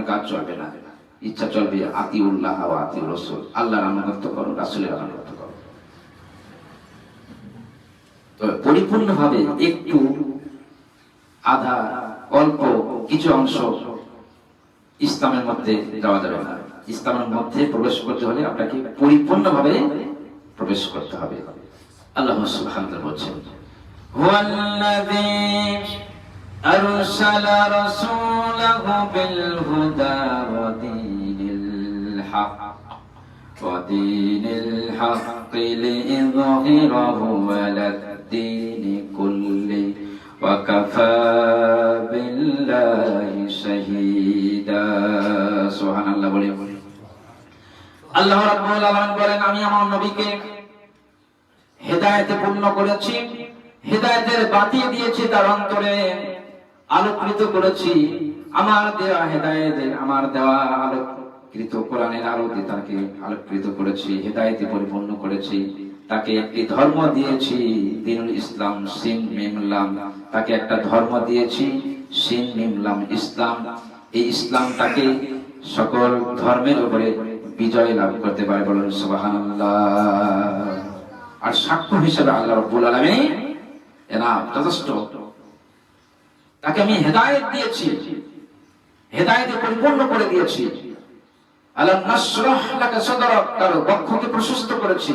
কাজ চলবে না, ইচ্ছা চলবে আতিউল্লাহ ওয়া আতিউর রাসূল, আল্লাহর আনুগত্য করো, রাসূলের আনুগত্য করো। তো পরিপূর্ণভাবে একটু আধা অল্প কিছু অংশ ইসলামের মধ্যে যাওয়া যাবে না। ইসলামের মধ্যে প্রবেশ করতে হলে আপনাকে পরিপূর্ণভাবে প্রবেশ করতে হবে। আল্লাহ সুবহানাহু ওয়া তাআলা বলেন, হুয়াল্লাযী আরসালা রাসূলাহু বিল হুদা ওয়া দীনিল হক লিইযহিরাহু আলাদ-দীনি কুল্লি ওয়া কাফা বিল্লাহি শাহীদা। সুবহানাল্লাহ বলে আল্লাহ রাব্বুল আলামিন বলেন, আমি আমার নবীকে হেদায়েতে পূর্ণ করেছি, হেদায়েতের বাতি দিয়েছি, তার অন্তরে আলোকিত করেছি। আমার দেওয়া হেদায়েত, আমার দেওয়া আলোকিত কোরআনের আলোতে তাকে আলোকিত করেছি, হেদায়েতে পরিপূর্ণ করেছি। তাকে একটি ধর্ম দিয়েছি, দ্বীনুল ইসলাম, সিন মিম লাম। তাকে একটা ধর্ম দিয়েছি, সিন মিম লাম, ইসলাম। এই ইসলামটাকে সকল ধর্মের উপরে বিজয় লাভ করতে পারে, বলেন সুবহানাল্লাহ। আর সাক্ষ্য হিসেবে আল্লাহ রাব্বুল আলামিন এনাফ, যথেষ্ট। তাকে আমি হেদায়েত দিয়েছি, হেদায়েতে পরিপূর্ণ করে দিয়েছি। আলাম নাশরাহ লাকা সাদরাক, তার বক্ষকে প্রশস্ত করেছি,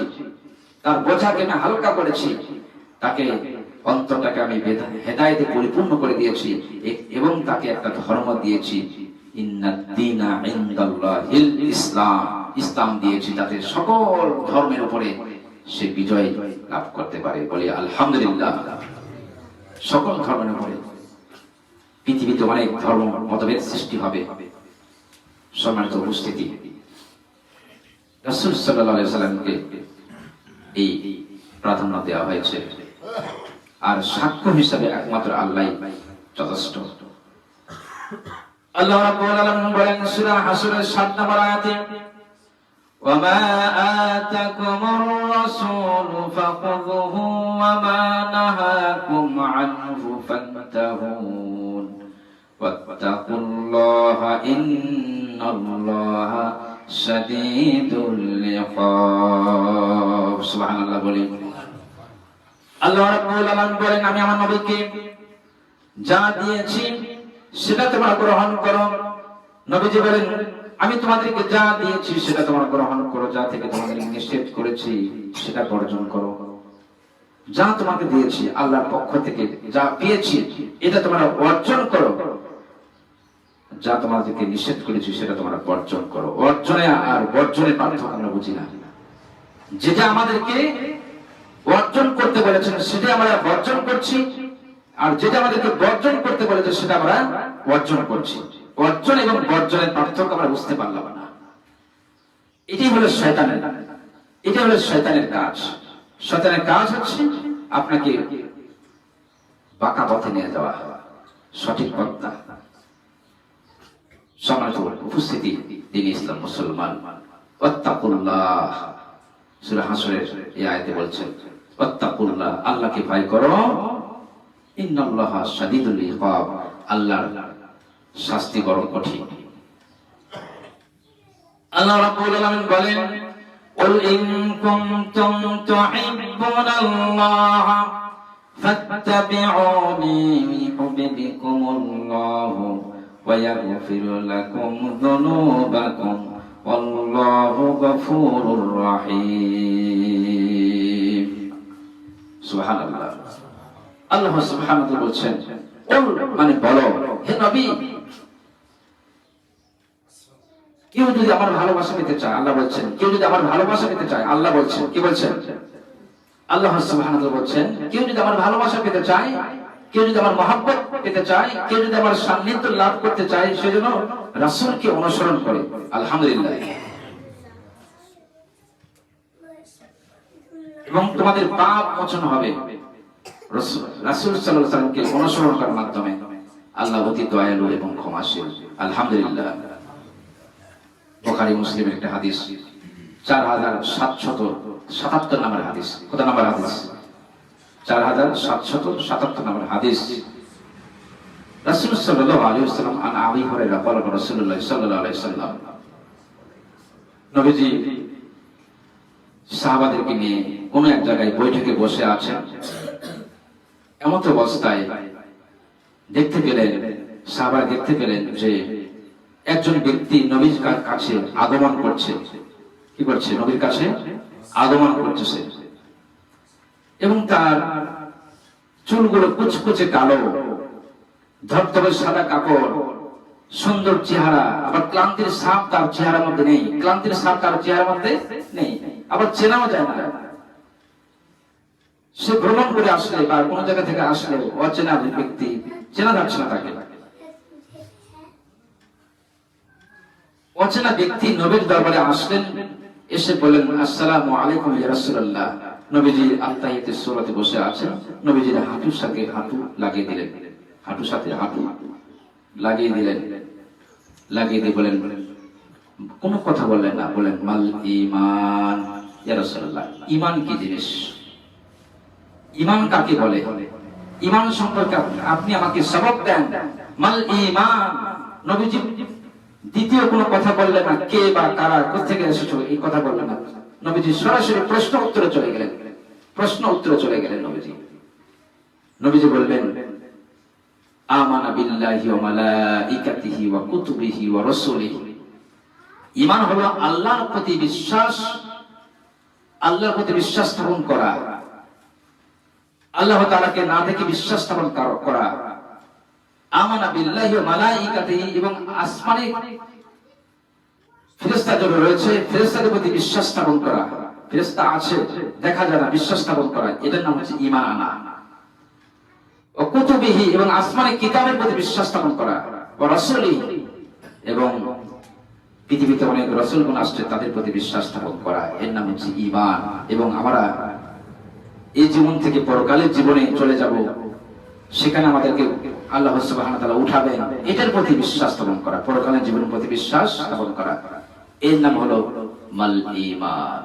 তার বোঝাকে আমি হালকা করেছি, তাকে অন্তরটাকে আমি হেদায়েতে পরিপূর্ণ করে দিয়েছি, এবং তাকে একটা ধর্ম দিয়েছি, ইন্নাদ-দীনা ইনদাল্লাহিল ইসলাম, ইসলাম দিয়েছি, যাতে সকল ধর্মের উপরে সে বিজয় লাভ করতে পারে। বলি আলহামদুলিল্লাহ। সকল ধর্মের উপরে। পৃথিবীতে অনেক ধর্ম মতভেদ সৃষ্টি হবে, সম্মানিত উপস্থিতি, রাসূল সাল্লাল্লাহু আলাইহি ওয়াসাল্লামকে এই প্রাধান্য দেওয়া হয়েছে। আর সাক্ষ্য হিসেবে একমাত্র আল্লাহই যথেষ্ট। আল্লাহ রাব্বুল আলামিন বলেন সূরা হাসরের ৭ নম্বর আয়াতে, ওয়ামা আতাকুমুর রাসূলু ফাখুযুহু ওয়ামা নাহাকুম আনহু ফান্তাহুন ওয়াত্তাকুল্লাহা ইন্নাল্লাহা শাদীদুল ইকাব। সুবহানাল্লাহ বলি। আল্লাহ রাব্বুল আলামিন বলেন, আমি আমার নবীকে যা দিয়েছি সেটা তোমরা গ্রহণ করো। নবীজি বলেন, আমি তোমাদেরকে যা দিয়েছি সেটা তোমরা গ্রহণ করো, যা থেকে তোমাদেরকে নিষেধ করেছি সেটা বর্জন করো। যা তোমাকে দিয়েছি আল্লাহর পক্ষ থেকে, যা পেয়েছি এটা তোমরা অর্জন করো, যা তোমাদেরকে নিষেধ করেছি সেটা তোমরা বর্জন করো। অর্জনে আর বর্জনের পার্থক্য আমরা বুঝি না। যেটা আমাদেরকে অর্জন করতে বলেছেন সেটা আমরা বর্জন করছি, আর যেটা আমাদেরকে বর্জন করতে বলেছে সেটা আমরা অর্জন করছি। অর্জন এবং বর্জনের পার্থক্য আমরা বুঝতে পারলাম না। এটাই হলো শয়তানের কাজ। শয়তানের কাজ হচ্ছে আপনাকে বাঁকা পথে নিয়ে যাওয়া, সঠিক পথ না। সম্মানিত উপস্থিতি, দ্বীন ইসলাম মুসলমান, ওয়াত্তাকুল্লাহ, সূরা হাসরের এই আয়াতে বলছেন, ওয়াত্তাকুল্লাহ, আল্লাহকে ভয় করো, ইন্নাল্লাহা শাদীদুল ইকাব, আল্লাহর শাস্তি বড় কঠিন। আল্লাহ রাব্বুল আলামিন বলেন, কুল ইন কুনতুম তুহিব্বুনাল্লাহ ফাত্তাবিউনি ইউহিব্বুকুমুল্লাহ ওয়া ইয়াগফির লাকুম যুনুবাকুম ওয়াল্লাহু গফুরুর রহিম। সুবহানাল্লাহ। আল্লাহ সুবহানাহু ওয়া তাআলা বলছেন, মানে বলো হে নবী, কেউ যদি আমার ভালোবাসা পেতে চায়, আল্লাহ বলছেন, কেউ যদি আমার ভালোবাসা পেতে চায়, আল্লাহ বলছেন, কি বলছেন? আল্লাহ সুবহানাহু ওয়া তাআলা বলছেন, কেউ যদি আমার ভালোবাসা পেতে চায়, কেউ যদি আমার মহব্বত পেতে চায়, কেউ যদি আমার সান্নিধ্য লাভ করতে চায়, সেজন্য রাসূলকে অনুসরণ করে। আলহামদুলিল্লাহ। এবং তোমাদের পাপ মোচন হবে রাসূল সাল্লাল্লাহু আলাইহি ওয়াসাল্লামকে অনুসরণ করার মাধ্যমে। আল্লাহ অতি দয়ালু এবং ক্ষমাশীল। আলহামদুলিল্লাহ। বুখারী মুসলিমের একটা হাদিস, 4777 নম্বর হাদিস। কত নম্বর হাদিস? 4777 নম্বর হাদিস। রাসূল সাল্লাল্লাহু আলাইহি ওয়াসাল্লাম আন আবি হুরায়রা قال রাসূলুল্লাহ সাল্লাল্লাহু আলাইহি ওয়াসাল্লাম, নবীজি সাহাবাদেরকে নিয়ে কোন এক জায়গায় বৈঠকে বসে আছেন। এমন অবস্থায় দেখতে পেলেন, সাহাবারা দেখতে পেলেন যে একজন ব্যক্তি নবীর কাছে আগমন করছে। কি করছে? নবীর কাছে আগমন করতেছে এবং তার চুলগুলো কুচকুচে কালো, ধবধবে সাদা কাপড়, সুন্দর চেহারা, আবার ক্লান্তির ছাপ তার চেহারার মধ্যে নেই। ক্লান্তির ছাপ তার চেহারার মধ্যে নেই, আবার চেনাও যায় না। সে ভ্রমণ করে আসলে বা কোন জায়গা থেকে আসলে অচেনা ব্যক্তি, চেনা যাচ্ছে না তাকে। অচেনা ব্যক্তি নবীর দরবারে আসলেন, এসে বলেন আসসালামু আলাইকুম ইয়া রাসূলুল্লাহ। নবীজি আত্তাহিয়াতুস সূরাতে বসে আছেন। নবীজির হাঁটুর সাথে হাঁটু লাগিয়ে দিলেন, হাঁটুর সাথে হাঁটু লাগিয়ে দিলেন। লাগিয়ে দিয়ে বলেন, কোনো কথা বললেন না, বলেন মাল ঈমান ইয়া রাসূলুল্লাহ। ঈমান কি জিনিস? ঈমান কাকে বলে? ঈমান সম্পর্কে আপনি আমাকে সবক দেন। মাল ঈমান। নবীজি দ্বিতীয় কোনো কথা বললেন না, কে বা কারা কোথেকে এসেছো এই কথা বললেন না। নবীজি সরাসরি প্রশ্ন উত্তরে চলে গেলেন। প্রশ্ন উত্তরে চলে গেলেন নবীজি। নবীজি বললেন আমানা বিল্লাহি ওয়া মালাইকাতিহি ওয়া কুতুবিহি ওয়া রাসূলিহি। ঈমান হলো আল্লাহর প্রতি বিশ্বাস, আল্লাহর প্রতি বিশ্বাস স্থাপন করা, আল্লাহ তাআলাকে না দেখে বিশ্বাস স্থাপন করা। আমানা বিল্লাহি ওয়া মালাইকাতিহি, এবং আসমানে ফেরেশতা যারা রয়েছে ফেরেশতাদের প্রতি বিশ্বাস স্থাপন করা। ফেরেশতা আছে, দেখা যায় না, বিশ্বাস স্থাপন করা, এটার নাম হচ্ছে ঈমান আনা। ও কুতুবিহি, এবং আসমানে কিতাবের প্রতি বিশ্বাস স্থাপন করা। ও রাসূলিহি, এবং পৃথিবীতে অনেক রাসূলগণ আসছে তাদের প্রতি বিশ্বাস স্থাপন করা, এর নাম হচ্ছে ঈমান। এবং আমরা এই জীবন থেকে পরকালের জীবনে চলে যাব, সেখানে আমাদেরকে আল্লাহ সুবহানাহু ওয়া তাআলা উঠাবেন, এটার প্রতি বিশ্বাস স্থাপন করা, পরকালের জীবনের প্রতি বিশ্বাস স্থাপন করা, এর নাম হলো মাল ঈমান।